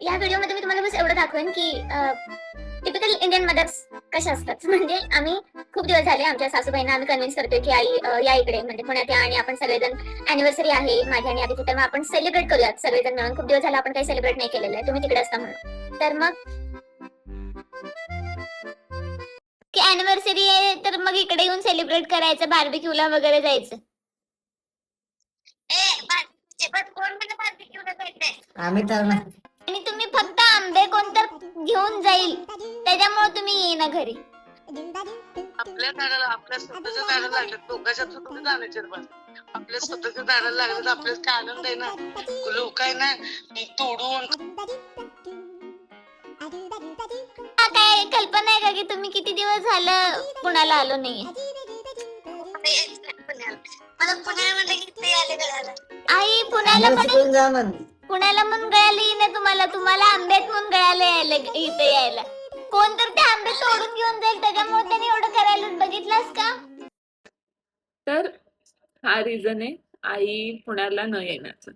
या व्हिडिओमध्ये मी तुम्हाला बस एवढं दाखवेन की टिपिकल इंडियन मदर्स कशा असतात. म्हणजे आम्ही खूप दिवस झाले आमच्या सासूबाईंना आम्ही कन्व्हिन्स करतोय की आई या इकडे म्हणजे पुण्यात या आणि आपण सगळेजण अॅनिव्हर्सरी आहे माझी आणि आधीची, तर मग आपण सेलिब्रेट करूयात सगळेजण मिळून. खूप दिवस झाले आपण काही सेलिब्रेट नाही केलेलं आहे, तुम्ही तिकडे असता म्हणून. तर मग की अॅनिव्हर्सरी आहे तर मग इकडे येऊन सेलिब्रेट करायचं, बार्बिक्यूला वगैरे जायचं. आम्ही तर ना आणि तुम्ही फक्त आंबे कोणतर घेऊन जाईल त्याच्यामुळे तुम्ही येईना घरी. आपल्या झाडाला, आपल्या स्वतःच्या झाडाला लागले, दोघांच्या थोडी जाण्याचे आपल्या स्वतःच्या झाडाला लागले तर आपल्याला काय आनंद आहे ना. लोक आहे ना तोडून. काय कल्पना आहे का की तुम्ही किती दिवस झालं पुण्याला आलो नाहीये? आई पुण्याला पण शिकून जा म्हण. पुण्याला म्हणून गळ्याला येईन तुम्हाला, तुम्हाला आंब्यात म्हणून गळ्याला यायला इथे यायला. कोण तर ते आंबे तोडून घेऊन जाईल त्याच्यामुळे त्याने एवढं करायला. बघितलंस का? तर हा रिझन आहे आई पुण्याला न येण्याचा.